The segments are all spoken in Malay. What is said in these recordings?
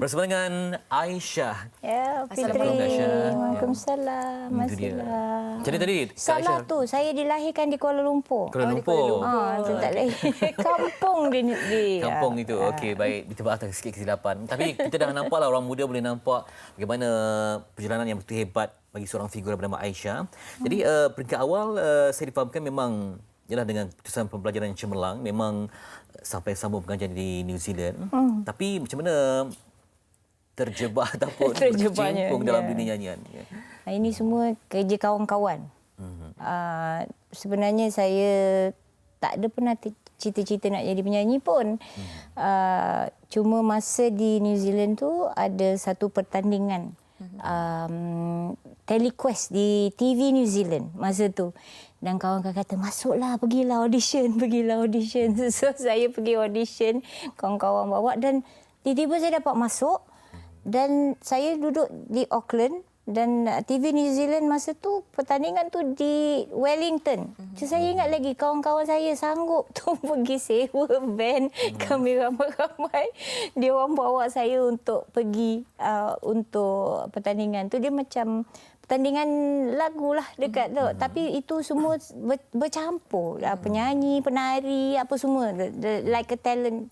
Bersama dengan Aisyah. Ya, Fitri. Assalamualaikum, Aisyah. Waalaikumsalam. Itu dia. Macam mana tadi, Kak Salah Aisyah? tu, saya dilahirkan di Kuala Lumpur. Kuala Lumpur. Tu tak lahir. Kampung di Kampung itu. Okey, baik. Minta maaf atas sikit kesilapan. Tapi kita dah nampaklah, orang muda boleh nampak bagaimana perjalanan yang begitu hebat bagi seorang figur bernama Aisyah. Jadi peringkat awal saya difahamkan memang ialah dengan keputusan pembelajaran yang cemerlang, memang sampai sambung pengajian di New Zealand. Tapi macam mana terjebak ataupun berkecimpung dalam dunia nyanyian? Ini semua kerja kawan-kawan. Sebenarnya saya tak ada pernah cita-cita nak jadi penyanyi pun. Cuma masa di New Zealand tu ada satu pertandingan telequest di TV New Zealand masa tu. Dan kawan-kawan kata, masuklah, pergilah audition. So saya pergi audition, kawan-kawan bawa dan tiba-tiba saya dapat masuk. Dan saya duduk di Auckland dan TV New Zealand masa tu pertandingan tu di Wellington. So, saya ingat lagi kawan-kawan saya sanggup tu pergi sewa van kami ramai-ramai. Dia orang bawa saya untuk pergi untuk pertandingan tu. Dia macam pertandingan lagu lah dekat tu. Tapi itu semua bercampur. Penyanyi, penari, apa semua. Like a talent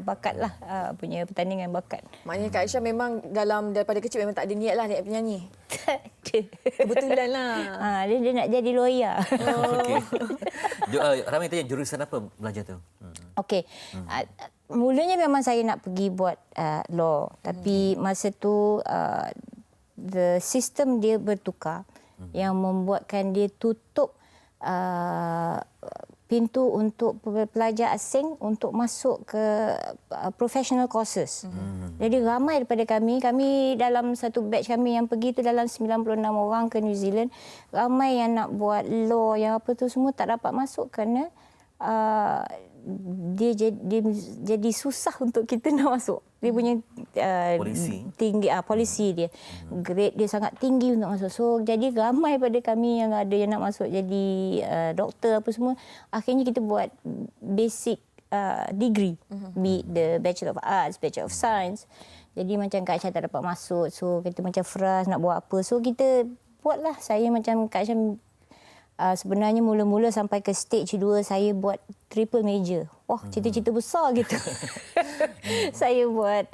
bakat lah, punya pertandingan bakat. Maknanya Kak Aisyah memang daripada kecil memang tak ada niat lah nak penyanyi. Tak ada. Kebetulan lah. Dia nak jadi lawyer. Okey. Ramai tanya jurusan apa belajar tu? Okey. Mulanya memang saya nak pergi buat law. Tapi masa tu the system dia bertukar yang membuatkan dia tutup pintu untuk pelajar asing untuk masuk ke professional courses. Jadi ramai daripada kami dalam satu batch kami yang pergi tu dalam 96 orang ke New Zealand, ramai yang nak buat law yang apa tu semua tak dapat masuk kerana dia jadi susah untuk kita nak masuk. Dia punya tinggi polisi dia. Grade dia sangat tinggi untuk masuk. So jadi ramai pada kami yang ada yang nak masuk jadi doktor apa semua. Akhirnya kita buat basic degree, be the Bachelor of Arts, Bachelor of Science. Jadi macam Kak Aisyah tak dapat masuk. So kita macam frust nak buat apa. So kita buatlah. Saya macam Kak Aisyah sebenarnya mula-mula sampai ke stage 2 saya buat triple major. Wah, cita-cita besar gitu. Saya buat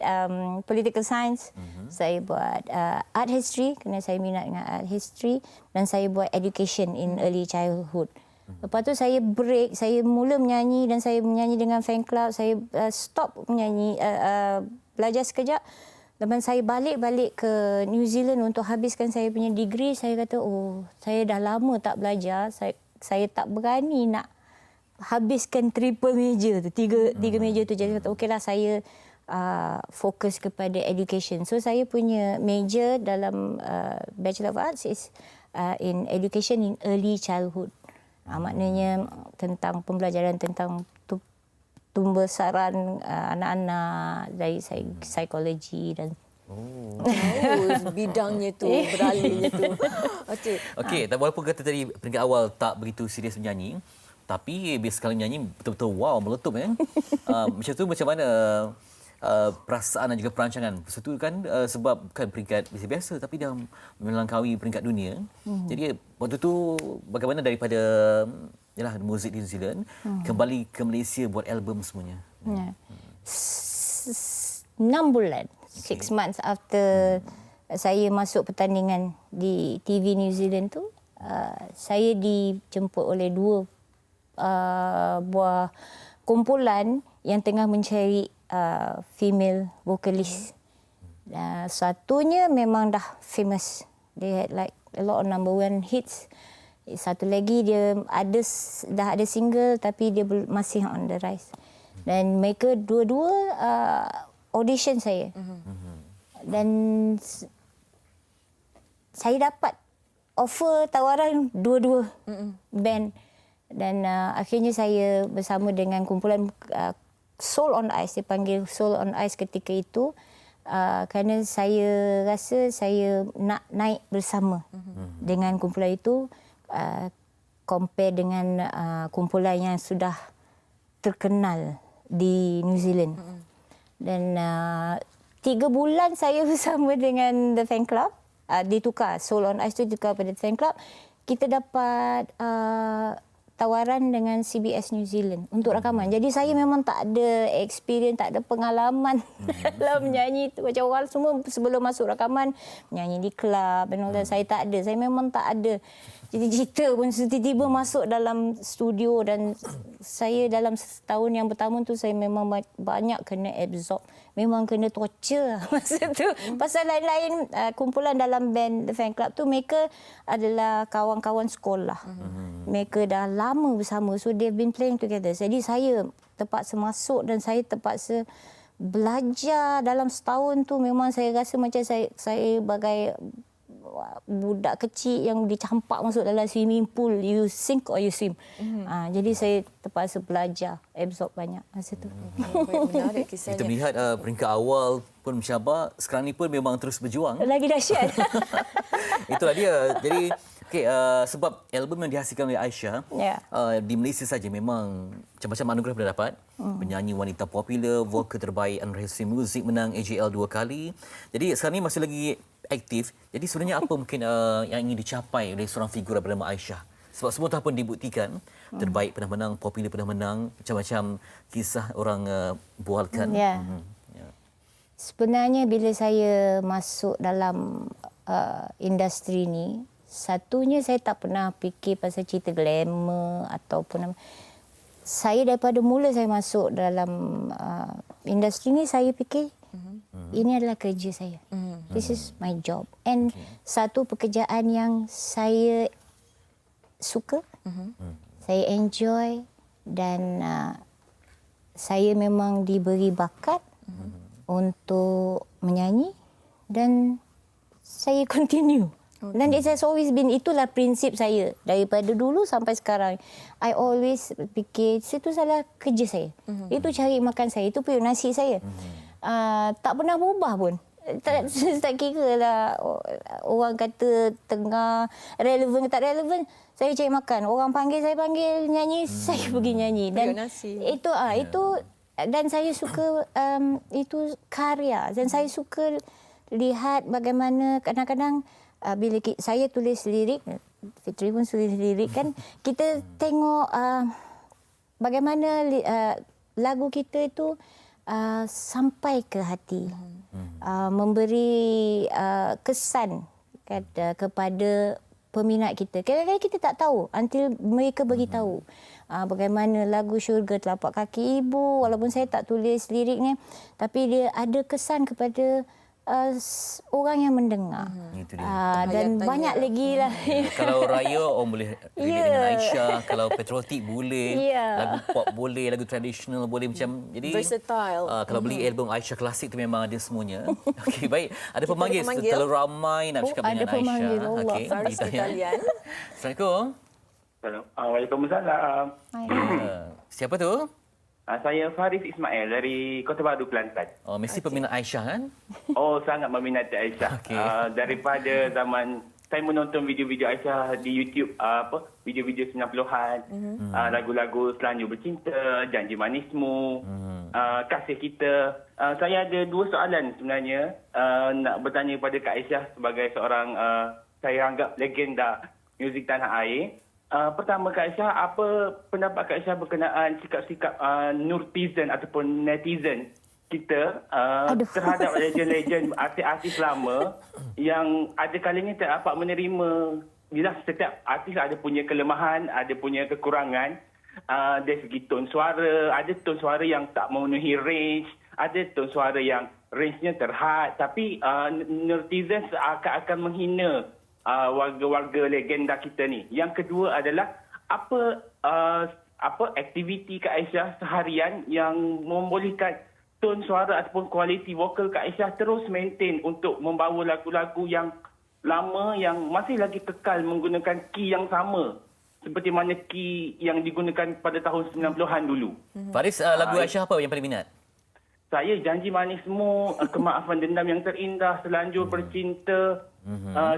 political science, saya buat art history kerana saya minat dengan art history dan saya buat education in early childhood. Lepas tu saya break, saya mula menyanyi dan saya menyanyi dengan fan club, saya stop menyanyi, belajar sekejap. Lepas saya balik ke New Zealand untuk habiskan saya punya degree, saya kata, saya dah lama tak belajar, saya tak berani nak habiskan triple major tu, tiga major tu. Jadi kata, okeylah saya fokus kepada education. So saya punya major dalam Bachelor of Arts is in education in early childhood. Maknanya tentang pembelajaran tentang pembesaran anak-anak dari psikologi dan bidangnya tu, beralihnya tu. Okey, walaupun kata tadi peringkat awal tak begitu serius menyanyi, tapi bila sekali menyanyi betul-betul wow, meletup kan. Macam tu macam mana perasaan dan juga perancangan? Satu kan sebab bukan peringkat biasa-biasa tapi dah melangkaui peringkat dunia. Jadi waktu tu bagaimana daripada muzik di New Zealand kembali ke Malaysia buat album semuanya? 6 bulan, 6 months after saya masuk pertandingan di TV New Zealand tu, saya dijemput oleh 2 buah kumpulan yang tengah mencari female vocalist. Satunya memang dah famous. They had like a lot of number 1 hits. Satu lagi dia dah ada single tapi dia masih on the rise. Dan mereka dua-dua audition saya. Dan saya dapat offer tawaran dua-dua band. Dan akhirnya saya bersama dengan kumpulan Soul on Ice, dia panggil Soul on Ice ketika itu. Kerana saya rasa saya nak naik bersama dengan kumpulan itu. Compare dengan kumpulan yang sudah terkenal di New Zealand. Dan 3 bulan saya bersama dengan The Fan Club. Ditukar. Soul on Ice tu ditukar pada The Fan Club. Kita dapat tawaran dengan CBS New Zealand untuk rakaman. Jadi saya memang tak ada experience, tak ada pengalaman dalam menyanyi tu. Macam orang semua sebelum masuk rakaman menyanyi di kelab dan all that. Saya tak ada. Saya memang tak ada. Jadi cerita pun tiba-tiba masuk dalam studio dan saya dalam setahun yang pertama tu saya memang banyak kena absorb. Memang kena torture masa tu. Pasal lain-lain kumpulan dalam band The Fan Club tu mereka adalah kawan-kawan sekolah. Mereka dah lama bersama. So they've been playing together. Jadi saya terpaksa masuk dan saya terpaksa belajar dalam setahun tu. Memang saya rasa macam saya bagai budak kecil yang dicampak masuk dalam swimming pool. You sink or you swim. Jadi saya terpaksa belajar, absorb banyak masa tu. Menarik kisahnya. Kita melihat peringkat awal pun mencabar, sekarang ni pun memang terus berjuang. Lagi dahsyat. Itulah dia. Jadi sebab album yang dihasilkan oleh Aisyah di Malaysia saja memang macam-macam anugerah dah dapat. Penyanyi wanita popular, vokal terbaik Unrehearsed Music, menang AJL 2 kali. Jadi sekarang ni masih lagi aktif. Jadi sebenarnya apa mungkin yang ingin dicapai oleh seorang figur bernama Aisyah? Sebab semua tahun pun dibuktikan. Terbaik pernah menang, popular pernah menang, macam-macam kisah orang bualkan. Sebenarnya bila saya masuk dalam industri ni, satunya saya tak pernah fikir pasal cerita glamour ataupun saya daripada mula saya masuk dalam industri ni saya fikir ini adalah kerja saya. This is my job. And satu pekerjaan yang saya suka, saya enjoy dan saya memang diberi bakat untuk menyanyi dan saya continue. Dan it has always been, itulah prinsip saya daripada dulu sampai sekarang. I always fikir itu salah kerja saya. Itu cari makan saya, itu periuk nasi saya. Tak pernah berubah pun. Tak kira lah orang kata tengah relevan ke tak relevan, saya cari makan. Orang panggil saya panggil nyanyi, saya pergi nyanyi. Dan itu dan saya suka itu karya dan saya suka lihat bagaimana kadang-kadang bila saya tulis lirik, Fitri pun tulis lirik kan, kita tengok bagaimana lagu kita itu sampai ke hati, memberi kesan kepada peminat kita. Kadang-kadang kita tak tahu until mereka beritahu bagaimana lagu Syurga Telapak Kaki Ibu, walaupun saya tak tulis liriknya, tapi dia ada kesan kepada orang yang mendengar. Dan banyak lagi lah. Kalau raya, orang boleh relate dengan Aisyah. Kalau patriotik boleh. Lagu pop boleh. Lagu tradisional boleh. Macam jadi versatile. Kalau beli album Aisyah klasik tu memang ada semuanya. Okey, baik. Ada pemanggil. Terlalu ramai nak bercakap dengan Aisyah. Ada pemanggil. Okey, sekalian. Assalamualaikum. Waalaikumsalam. Siapa tu? Saya Faris Ismail dari Kota Baru, Kelantan. Oh, mesti peminat Aisyah kan? Oh, sangat meminati Aisyah. Okey. Daripada zaman saya menonton video-video Aisyah di YouTube, video-video 90-an, lagu-lagu Selanjur Bercinta, Janji Manismu, Kasih Kita. Saya ada dua soalan sebenarnya nak bertanya kepada Kak Aisyah sebagai seorang saya anggap legenda muzik tanah air. Pertama, Kak Aisyah, apa pendapat Kak Aisyah berkenaan sikap-sikap nurtizen ataupun netizen kita terhadap legend-legend artis-artis lama yang ada kalanya tak dapat menerima, bila setiap artis ada punya kelemahan, ada punya kekurangan, dari segi tone suara, ada tone suara yang tak memenuhi range, ada tone suara yang range-nya terhad, tapi netizen seakan-akan menghina warga-warga legenda kita ni. Yang kedua adalah apa aktiviti Kak Aisyah seharian yang membolehkan tone suara ataupun kualiti vokal Kak Aisyah terus maintain untuk membawa lagu-lagu yang lama yang masih lagi kekal menggunakan key yang sama seperti mana key yang digunakan pada tahun 90-an dulu. Faris, lagu Aisyah apa yang paling minat? Saya Janji Manismu, Kemaafan Dendam Yang Terindah, Selanjur Bercinta,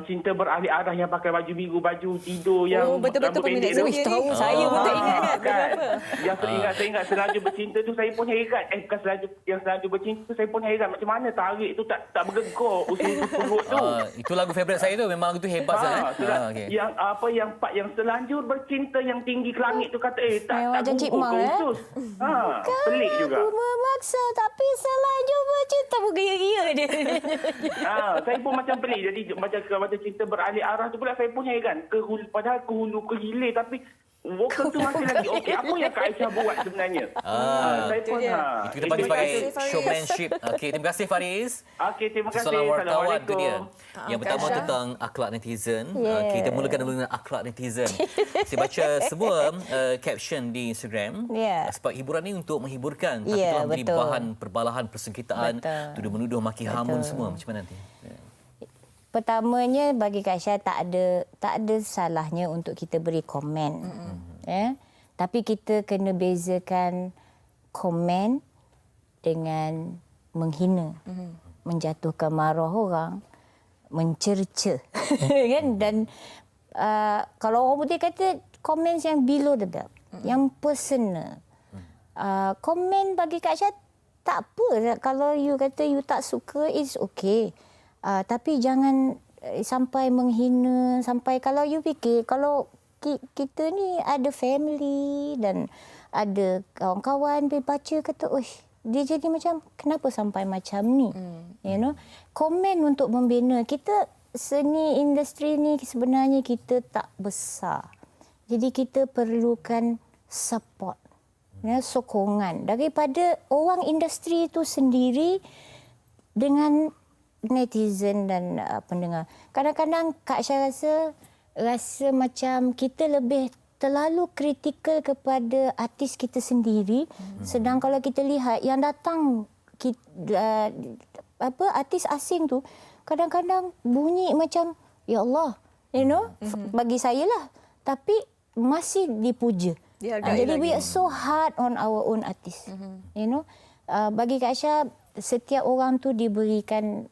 cinta beralih arah yang pakai baju biru, baju tidur yang betul-betul rambut pendek peminat tu. saya tahu saya betul ingat. Kan? Yang saya ingat selaju bercinta tu saya pun heran. Bukan selaju bercinta tu saya pun heran. Macam mana tarik tu tak bergegar usul perut tu. Itu lagu favourite saya tu. Memang lagu tu hebat sangat. Okay. Yang yang part yang selanjur bercinta yang tinggi ke langit tu kata Macam Cik Mak, usus. Pelik juga. Aku memaksa tapi selaju bercinta pun gaya-gaya dia. Saya pun macam pelik. Jadi macam cinta beralih arah tu pula saya pun heran. Padahal ke hulu ke hilir tapi vokal tu masih lagi okey. Apa yang Kak Aisyah buat sebenarnya? Saya pun Itu kita panggil sebagai showmanship. Okey, terima kasih Faris. Okey, terima kasih. Seorang wartawan tu dia. Assalamualaikum. Yang pertama Kak tentang akhlak netizen. Yeah. Kita mulakan dulu dengan akhlak netizen. Saya baca semua caption di Instagram. Yeah. Sebab hiburan ni untuk menghiburkan. Tapi Yeah, telah menjadi betul. bahan perbalahan persengketaan. Betul. Tuduh-menuduh, maki hamun semua. Macam mana nanti? Pertamanya bagi Kak Syah tak ada salahnya untuk kita beri komen. Tapi kita kena bezakan komen dengan menghina, menjatuhkan maruah orang, mencerca kan, dan kalau orang putih kata komen yang below the belt, yang personal. Komen bagi Kak Syah tak apa, kalau you kata you tak suka, it's okay. Tapi jangan sampai menghina, sampai kalau you fikir kalau kita ni ada family dan ada kawan-kawan dia baca kata, dia jadi macam kenapa sampai macam ni? You know, komen untuk membina. Kita seni industri ni sebenarnya kita tak besar. Jadi kita perlukan support, sokongan daripada orang industri itu sendiri dengan netizen dan pendengar. Kadang-kadang Kak Syah rasa macam kita lebih terlalu kritikal kepada artis kita sendiri. Sedang kalau kita lihat yang datang artis asing tu kadang-kadang bunyi macam ya Allah, you know, bagi saya lah. Tapi masih dipuja. Jadi we are so hard on our own artist. You know, bagi Kak Syah setiap orang tu diberikan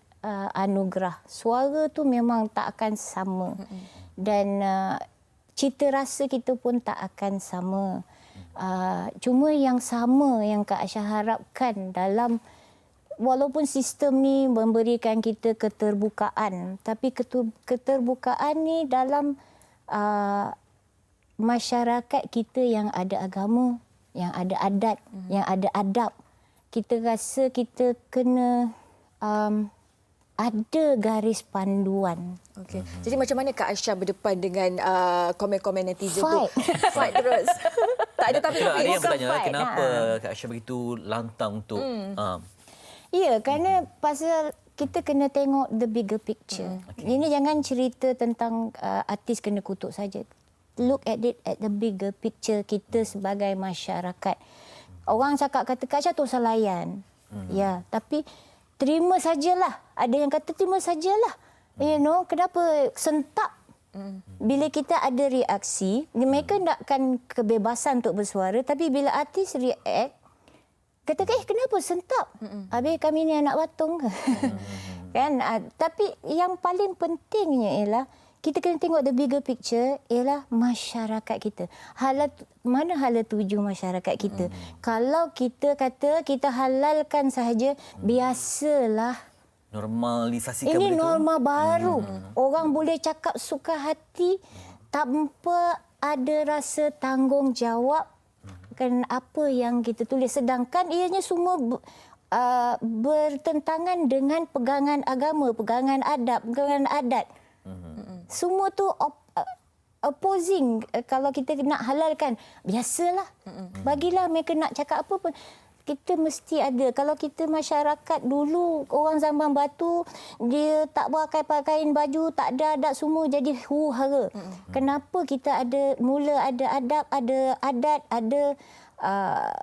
anugerah. Suara tu memang tak akan sama. Dan cita rasa kita pun tak akan sama. Cuma yang sama yang Kak Aisyah harapkan dalam, walaupun sistem ni memberikan kita keterbukaan, tapi keterbukaan ni dalam masyarakat kita yang ada agama, yang ada adat, yang ada adab. Kita rasa kita kena ada garis panduan. Okey. Jadi macam mana Kak Aisyah berdepan dengan komen-komen netizen Fight. tu? Fight terus. Tak ada tapi. Ada yang bukan bertanya fight, kenapa Kak Aisyah begitu lantang untuk Ya, kerana pasal kita kena tengok the bigger picture. Ini jangan cerita tentang artis kena kutuk saja. Look at it at the bigger picture kita sebagai masyarakat. Orang cakap kata Kak Aisyah tu salah layan. Ya, tapi terima sajalah. Ada yang kata terima sajalah. You know, kenapa sentap? Bila kita ada reaksi, mereka nakkan kebebasan untuk bersuara, tapi bila artis react, kata, kenapa sentap? Habis kami ni anak batung ke? Kan? Tapi yang paling pentingnya ialah kita kena tengok the bigger picture ialah masyarakat kita. Mana hala tuju masyarakat kita? Kalau kita kata kita halalkan sahaja, biasalah. normalisasikan Ini benda tu. norma baru. Orang boleh cakap suka hati tanpa ada rasa tanggungjawab kan apa yang kita tulis. Sedangkan ianya semua bertentangan dengan pegangan agama, pegangan adab, pegangan adat. Semua tu opposing. Kalau kita nak halalkan, biasalah. Bagilah mereka nak cakap apa pun. Kita mesti ada. Kalau kita masyarakat dulu, orang zaman batu, dia tak pakai pakaian baju, tak ada adab, semua jadi huru-hara. Kenapa kita mula ada adab, ada adat, ada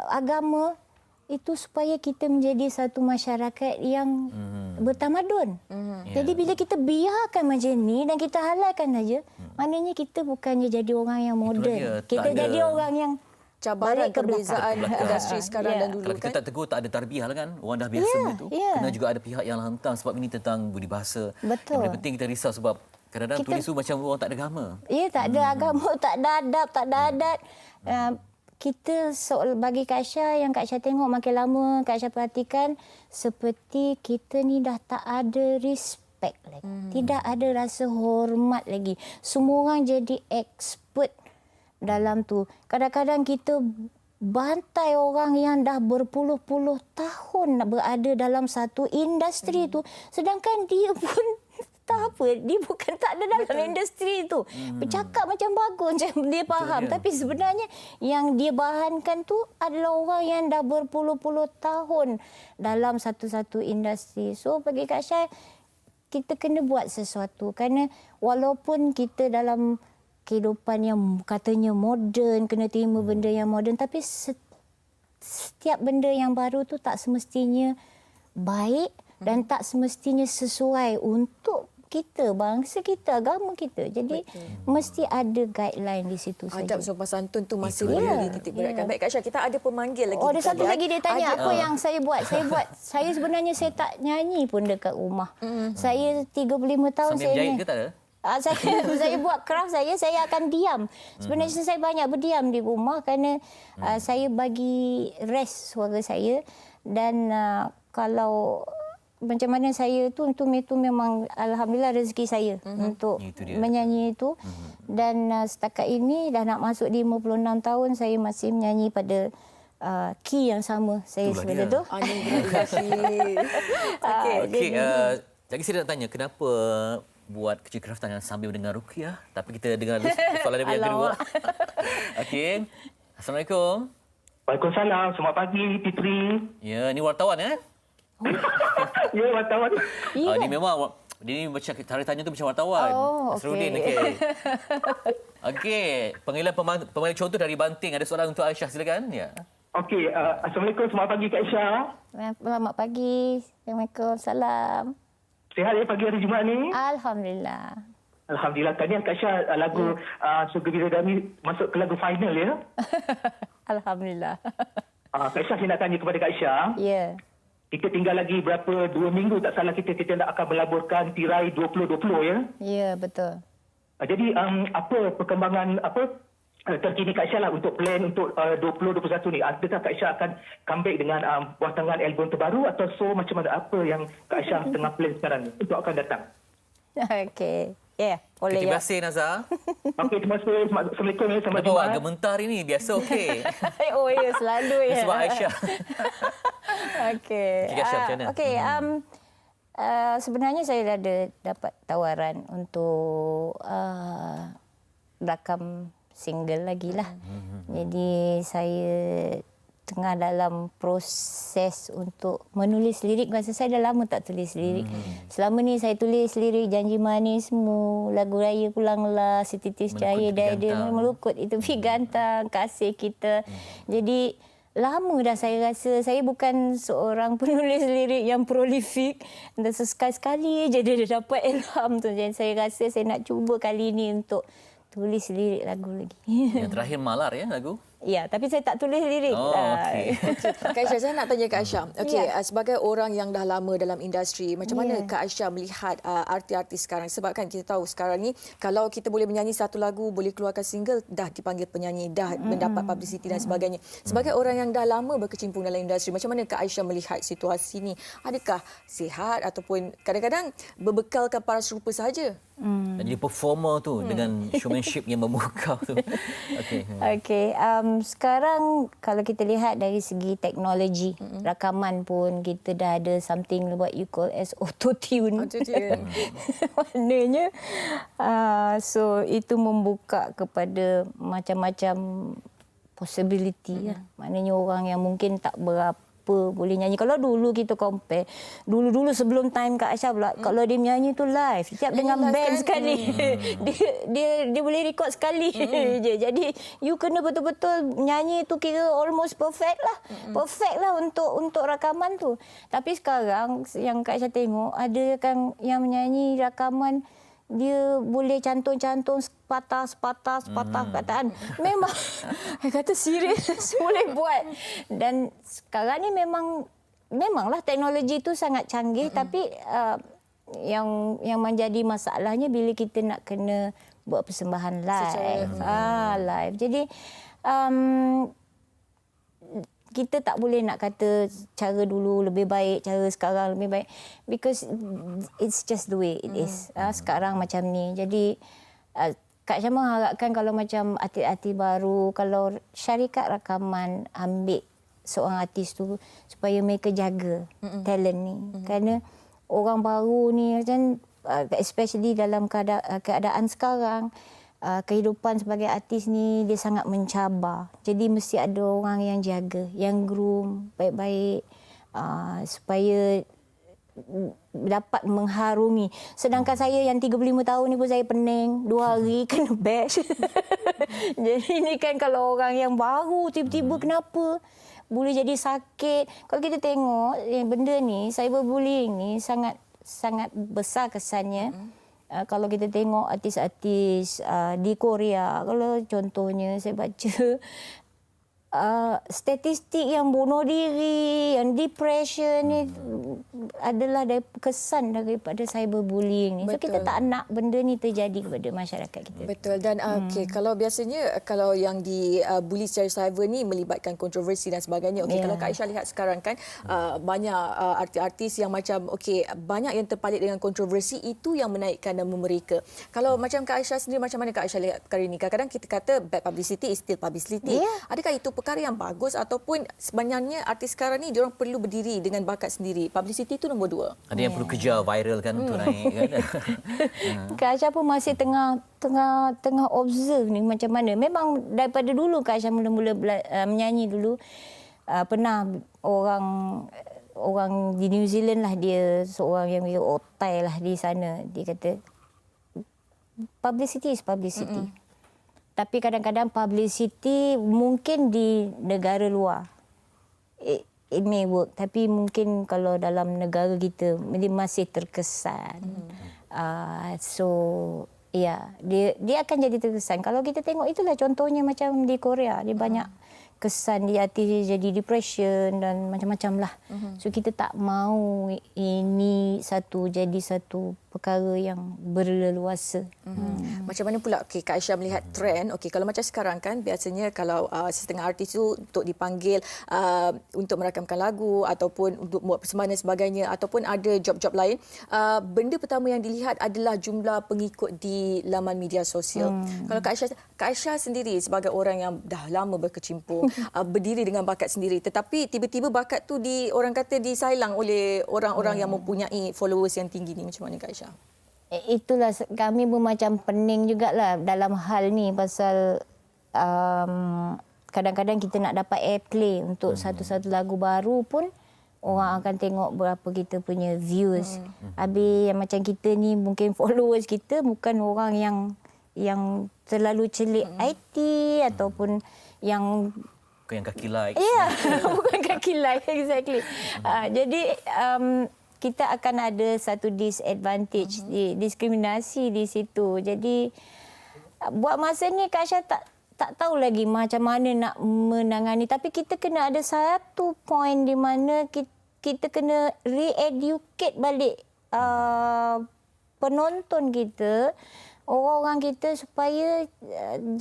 agama? Itu supaya kita menjadi satu masyarakat yang bertamadun. Jadi bila kita biarkan macam ni dan kita halalkan saja, maknanya kita bukannya jadi orang yang moden. Kita jadi orang yang cabaran balik ke perbezaan belakang. industri sekarang Ya. dan dulu Kalau kita kan. tak tegur, tak ada tarbiyah lah kan. Orang dah biasa begitu. Kena juga ada pihak yang hantar sebab ini tentang budi bahasa. Betul. Yang paling penting kita risau sebab kadang-kadang Kita- tulis tu macam orang tak ada agama. Ya, tak ada agama, tak ada adab, tak ada adat. Kita bagi Kak Aisyah, yang Kak Aisyah tengok makin lama, Kak Aisyah perhatikan, seperti kita ni dah tak ada respect lagi. Tidak ada rasa hormat lagi. Semua orang jadi expert dalam tu. Kadang-kadang kita bantai orang yang dah berpuluh-puluh tahun berada dalam satu industri tu, sedangkan dia pun tak apa, dia bukan tak ada dalam industri tu. Bercakap macam bagus, macam dia faham. Tapi sebenarnya yang dia bahankan tu adalah orang yang dah berpuluh-puluh tahun dalam satu-satu industri. So bagi Kak Syah, kita kena buat sesuatu. Kerana walaupun kita dalam kehidupan yang katanya moden, kena terima benda yang moden, tapi setiap benda yang baru tu tak semestinya baik dan tak semestinya sesuai untuk kita, bangsa kita, agama kita. Jadi mesti ada guideline di situ saja. Adab sopan santun tu masih Itu perlu dia. dititik beratkan. Baik Kak Syah, kita ada pemanggil lagi. Oh, ada di satu talian. lagi dia tanya Ada- apa yang saya buat. Saya sebenarnya saya tak nyanyi pun dekat rumah. Saya 35 tahun Sambil saya berjahit ni. ke tak ada? Saya buat craft saya akan diam. Sebenarnya saya banyak berdiam di rumah kerana saya bagi rest suara saya, dan kalau macam mana saya tu memang alhamdulillah rezeki saya untuk Itu dia. menyanyi itu. Dan setakat ini dah nak masuk 56 tahun saya masih menyanyi pada key yang sama saya Itulah sebenarnya dia. tu. Anugerah ilahi. Okey. Okey, jadi saya nak tanya kenapa buat kerja kraftan sambil mendengar ruqyah, tapi kita dengar dulu soalan yang kedua. Alamak. Okey. Assalamualaikum. Waalaikumsalam. Selamat pagi, Fitri. Ya, ni wartawan Ya, wartawan. Ni memang dia ni macam cara tanya tu macam wartawan. Oh, Nasruddin, okey. okey. Okey, panggilan pemanggilan contoh dari Banting. Ada soalan untuk Aisyah, silakan. Ya. Okey, Assalamualaikum. Selamat pagi, Kak Aisyah. Selamat pagi. Assalamualaikum. Salam. Sihat ya pagi hari Jumaat ni? Alhamdulillah. Alhamdulillah. Tadi Kak Aisyah lagu Surga Bidadari masuk ke lagu final ya. Alhamdulillah. Kak Aisyah, saya nak tanya kepada Kak Aisyah. Ya. Kita tinggal lagi berapa, 2 minggu tak salah kita nak akan melaburkan tirai 2020 ya. Ya, betul. Jadi apa perkembangan terkini Kak Aisyah lah untuk plan untuk 2021 ni? Adakah Kak Aisyah akan comeback dengan buatangan album terbaru atau so macam mana, apa yang Kak Aisyah tengah plan sekarang ni untuk akan datang? Okey. Ya, boleh Terima ya. kasih Nazar. Okey, terima kasih. Assalamualaikum ya. Selamat Kenapa awak Jumaat. gementar hari ni? Biasa okey. Oh ya, selalu ya. Sebab Aisyah. Okey. Okey, Aisyah, macam mana? Okey, sebenarnya saya dah ada dapat tawaran untuk rakam single lagi lah. Jadi saya tengah dalam proses untuk menulis lirik. Masa saya dah lama tak tulis lirik. Selama ni saya tulis lirik Janji Manismu, Lagu Raya Pulanglah, Si Titis Cahaya Melukut Dia Gantang. Melukut, Itu Pi Gantang, Kasih Kita. Jadi lama dah saya rasa saya bukan seorang penulis lirik yang prolifik. Dan sekali-sekali je dia dapat ilham tu. Jadi saya rasa saya nak cuba kali ni untuk tulis lirik lagu lagi. Yang terakhir Malar ya lagu. Ya, tapi saya tak tulis lirik. Oh, okey. Kak Aisyah, saya nak tanya Kak Aisyah. Okey, Ya. sebagai orang yang dah lama dalam industri, macam mana Ya. Kak Aisyah melihat artis-artis sekarang? Sebab kan kita tahu sekarang ni, kalau kita boleh menyanyi satu lagu, boleh keluarkan single, dah dipanggil penyanyi, dah mendapat publicity dan sebagainya. Sebagai orang yang dah lama berkecimpung dalam industri, macam mana Kak Aisyah melihat situasi ni? Adakah sihat ataupun kadang-kadang berbekalkan paras rupa sahaja? Dan jadi performer tu dengan showmanship yang memukau tu. Okey. Okey, sekarang kalau kita lihat dari segi teknologi, rakaman pun kita dah ada something what you call as auto-tune. Auto-tune. Maknanya, so itu membuka kepada macam-macam possibility. Maknanya orang yang mungkin tak berapa boleh nyanyi. Kalau dulu kita compare, dulu sebelum time Kak Aisyah pula, kalau dia menyanyi tu live, setiap dengan live band sekali. sekali. dia boleh record sekali je. Jadi you kena betul-betul nyanyi tu kira almost perfect lah. Perfect lah untuk rakaman tu. Tapi sekarang yang Kak Aisyah tengok, ada kan yang menyanyi rakaman dia boleh cantum-cantum sepatah perkataan. Memang saya kata serius boleh buat. Dan sekarang ni memanglah teknologi itu sangat canggih, tapi yang menjadi masalahnya bila kita nak kena buat persembahan live. Live. Jadi kita tak boleh nak kata cara dulu lebih baik, cara sekarang lebih baik, because it's just the way it is. Sekarang macam ni. Jadi Kak Syamah harapkan kalau macam artis-artis baru, kalau syarikat rakaman ambil seorang artis tu supaya mereka jaga talent ni. Kerana orang baru ni macam especially dalam keadaan sekarang, kehidupan sebagai artis ni dia sangat mencabar. Jadi mesti ada orang yang jaga, yang groom baik-baik supaya dapat mengharungi. Sedangkan saya yang 35 tahun ni pun saya pening, 2 hari kena bash. Jadi ni kan kalau orang yang baru tiba-tiba kenapa boleh jadi sakit. Kalau kita tengok benda ni, cyberbullying ni sangat besar kesannya. Kalau kita tengok artis-artis di Korea, kalau contohnya saya baca statistik yang bunuh diri, yang depression ni adalah kesan daripada cyberbullying ni. So kita tak nak benda ni terjadi kepada masyarakat kita. Betul. Dan kalau biasanya kalau yang dibuli secara cyber ni melibatkan kontroversi dan sebagainya. Kalau Kak Aisyah lihat sekarang kan banyak artis-artis yang macam banyak yang terpalit dengan kontroversi, itu yang menaikkan nama mereka. Kalau macam Kak Aisyah sendiri, macam mana Kak Aisyah lihat perkara ini? Kadang-kadang kita kata bad publicity is still publicity. Adakah itu perkara yang bagus ataupun sebenarnya artis sekarang ni diorang perlu berdiri dengan bakat sendiri? Publicity itu nombor 2. Ada yang perlu kejar viral kan untuk naik kan. Kak Aisyah pun masih tengah observe ni macam mana. Memang daripada dulu Kak Aisyah mula-mula menyanyi dulu, pernah orang di New Zealand lah, dia seorang yang otai lah di sana. Dia kata publicity is publicity. Tapi kadang-kadang publicity mungkin di negara luar it may work, tapi mungkin kalau dalam negara kita dia masih terkesan. Dia akan jadi terkesan. Kalau kita tengok, itulah contohnya macam di Korea, dia banyak kesan di artis jadi depression dan macam-macam lah. So kita tak mau ini jadi satu perkara yang berleluasa. Macam mana pula Kak Aisyah melihat trend? Kalau macam sekarang kan biasanya kalau setengah artis tu untuk dipanggil untuk merakamkan lagu ataupun untuk buat persembahan dan sebagainya, ataupun ada job-job lain, benda pertama yang dilihat adalah jumlah pengikut di laman media sosial. Kalau Kak Aisyah sendiri sebagai orang yang dah lama berkecimpung, berdiri dengan bakat sendiri, tetapi tiba-tiba bakat tu orang kata disailang oleh orang-orang yang mempunyai followers yang tinggi ni, macam mana Kak Aisyah? Itulah kami pun macam pening jugalah dalam hal ni, pasal kadang-kadang kita nak dapat airplay untuk satu-satu lagu baru pun orang akan tengok berapa kita punya views. Habis yang macam kita ni mungkin followers kita bukan orang yang terlalu celik IT ataupun yang bukan yang kaki like. Bukan kaki like, exactly. Jadi kita akan ada satu disadvantage, diskriminasi di situ. Jadi buat masa ni Kak Aisyah tak tahu lagi macam mana nak menangani. Tapi kita kena ada satu point di mana kita kena re-educate balik penonton kita, orang-orang kita, supaya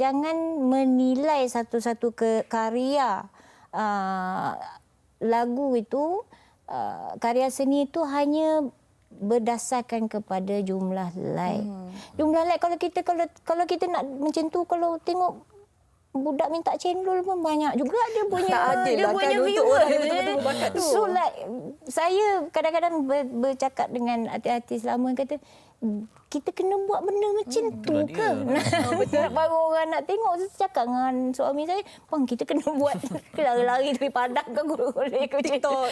jangan menilai satu-satu karya lagu itu, karya seni itu hanya berdasarkan kepada jumlah like. Jumlah like, kalau kita nak macam tu, kalau tengok budak minta cendol pun banyak juga dia punya viewer. So like saya kadang-kadang bercakap dengan artis-artis lama, kata kita kena buat benda macam tu ke? Betul. Baru orang nak tengok. Saya cakap dengan suami saya, bang, kita kena buat lari-lari dari padang ke boleh ke TikTok.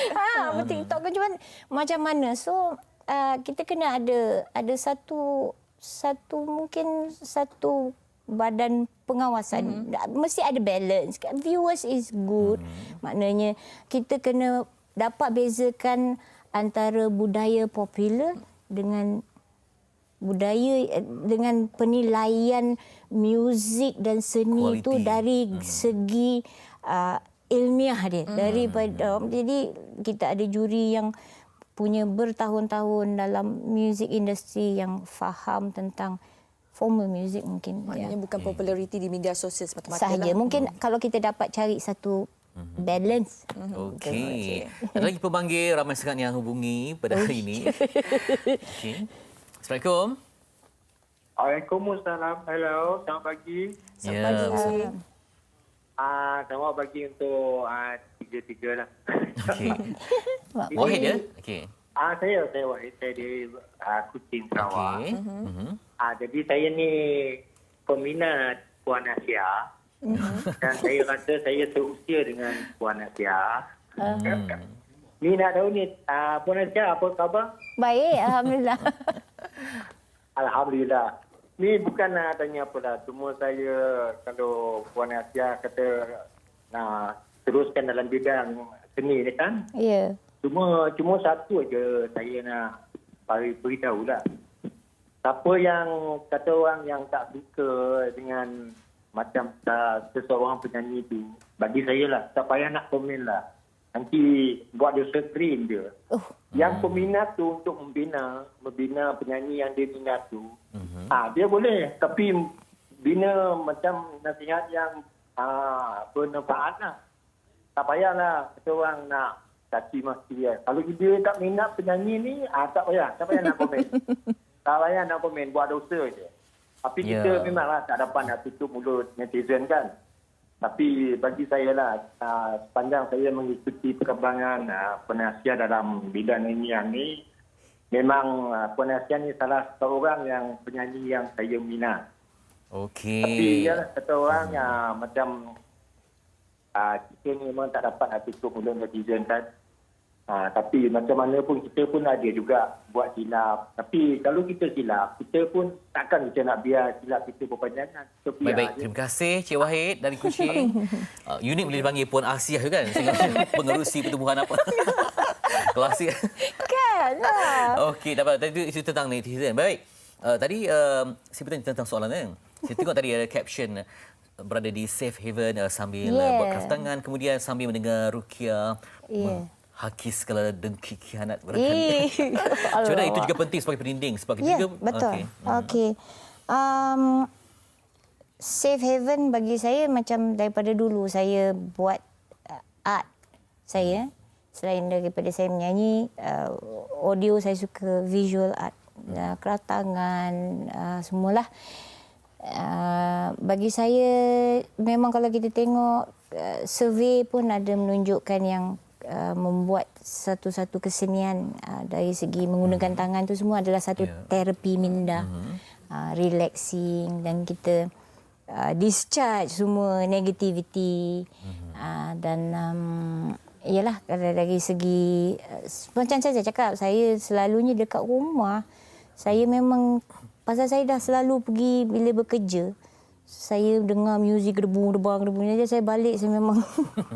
TikTok ke macam mana? So kita kena ada satu badan pengawasan. Mesti ada balance. Viewers is good. Maknanya kita kena dapat bezakan antara budaya popular dengan budaya dengan penilaian muzik dan seni itu Quality. dari segi ilmiah dia. Daripada jadi kita ada juri yang punya bertahun-tahun dalam music industry yang faham tentang formal music mungkin. Maknanya bukan populariti di media sosial semata-mata Sahaja. lah. Mungkin kalau kita dapat cari satu balance. Okey. Ada lagi pemanggil ramai sangat yang hubungi pada hari ini. Okey. Assalamualaikum. Waalaikumsalam. Hello, selamat pagi. Ya. Selamat pagi untuk tiga-tiga lah. Okey. Wahid ya? Okey. Saya Wahid, saya di Kuching, Sarawak. Okey. Jadi saya ni peminat Puan Asia. Dan saya rasa saya seusia dengan Puan Asia. Ni nak tahu ni, Puan Asia apa khabar? Baik, alhamdulillah. Alhamdulillah. Ni bukan nak tanya apa dah. Cuma saya kalau Puan Asia kata nak teruskan dalam bidang seni ni kan. Ya. Cuma satu aja saya nak beritahu lah. Siapa yang kata orang yang tak suka dengan macam seseorang penyanyi tu, bagi saya lah, tak payah nak komen lah. Nanti buat dia screen je. Yang peminat tu untuk membina penyanyi yang dia minat tu, dia boleh. Tapi bina macam nasihat yang bermanfaat lah. Tak payahlah kata orang nak caci maki dia. Kalau dia tak minat penyanyi ni, tak payah nak komen. Tak payah nak komen, buat dosa je. Tapi kita memanglah tak dapat nak tutup mulut netizen kan. Tapi bagi saya lah, sepanjang saya mengikuti perkembangan Puan Asia dalam bidang nyanyian ni, memang Puan Asia ni salah seorang yang penyanyi yang saya minat. Okey. Tapi yalah, kata orang macam kita ni memang tak dapat nak tutup mulut netizen kan. Tapi macam mana pun kita pun ada juga buat silap. Tapi kalau kita silap, kita pun takkan kita nak biar silap kita berpanjangan. Baik. Terima kasih Cik Wahid dari Kuching. Unit boleh dipanggil Puan Asia kan? Pengerusi pertumbuhan apa? Klasik. Kan lah. Okey, dapat. Tadi itu isu tentang netizen. Baik. Tadi saya bertanya tentang soalan kan. Saya tengok tadi ada caption berada di safe haven sambil buat kraftangan, kemudian sambil mendengar ruqyah. Haki segala dengki khianat barangkali. Macam itu juga penting sebagai pendinding sebagai Ya, juga. betul. Okey. Safe haven bagi saya macam daripada dulu saya buat art saya. Selain daripada saya menyanyi, audio saya suka visual art, kraftangan, semualah. Bagi saya memang kalau kita tengok survey pun ada menunjukkan yang membuat satu-satu kesenian dari segi menggunakan tangan tu semua adalah satu terapi minda, relaxing, dan kita discharge semua negativity. Dan ialah dari segi macam saya cakap, saya selalunya dekat rumah saya memang pasal saya dah selalu pergi bila bekerja, saya dengar muzik gedebung-gedebang. Jadi saya balik, saya memang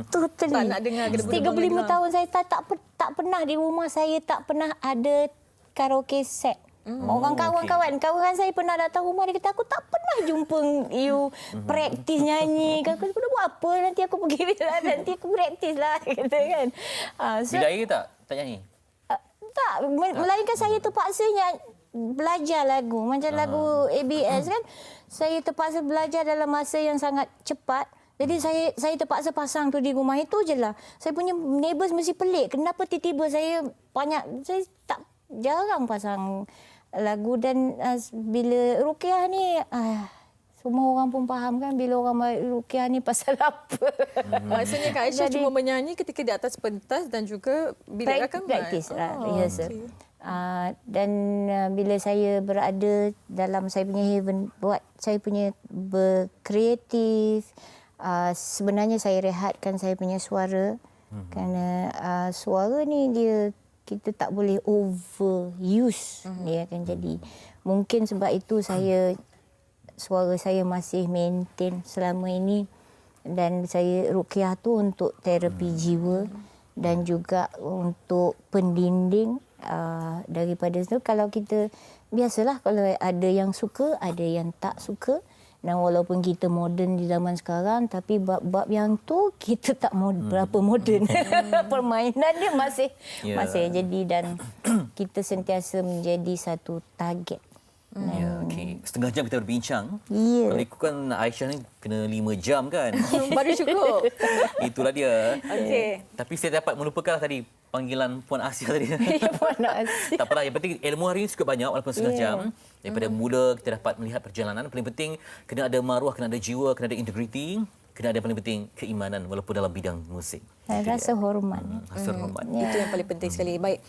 totally. Tak nak dengar gedebung-gedebang. 35 tahun saya tak pernah di rumah saya, tak pernah ada karaoke set. Kawan saya pernah datang rumah, dia kata, aku tak pernah jumpa you praktis nyanyi. Aku buat apa? Nanti aku pergi nanti aku praktis lah. Kata kan. Bila air tak nyanyi? Tak, melainkan saya terpaksa belajar lagu. Macam lagu ABS kan. Saya terpaksa belajar dalam masa yang sangat cepat. Jadi saya terpaksa pasang tu di rumah. Itu je lah. Saya punya neighbours mesti pelik. Kenapa tiba-tiba saya tak jarang pasang lagu. Dan bila ruqyah ni, semua orang pun faham kan bila orang buat ruqyah ni pasal apa. Maksudnya Kak Aisyah cuma menyanyi ketika di atas pentas dan juga bilik rakaman. Praktis lah, rehearsal. Dan bila saya berada dalam saya punya haven, buat saya punya berkreatif, sebenarnya saya rehatkan saya punya suara. Kerana suara ni kita tak boleh overuse. Dia akan jadi. Mungkin sebab itu suara saya masih maintain selama ini. Dan saya ruqyah tu untuk terapi jiwa dan juga untuk pendinding Daripada itu kalau kita biasalah kalau ada yang suka, ada yang tak suka. Dan walaupun kita moden di zaman sekarang, tapi bab-bab yang tu kita tak berapa moden. Permainan dia masih jadi, dan kita sentiasa menjadi satu target. Ya, okey. Setengah jam kita berbincang. Ya. Kalau ikutkan Aisyah ni kena 5 jam kan. Baru cukup. Itulah dia. Okey. Tapi saya dapat melupakan tadi panggilan Puan Asia tadi. Puan Asia. Tak apalah, yang penting ilmu hari ini cukup banyak walaupun setengah jam. Daripada mula kita dapat melihat perjalanan. Paling penting kena ada maruah, kena ada jiwa, kena ada integriti, kena ada paling penting keimanan walaupun dalam bidang musik. Rasa hormat. Rasa hormat. Itu yang paling penting sekali. Baik.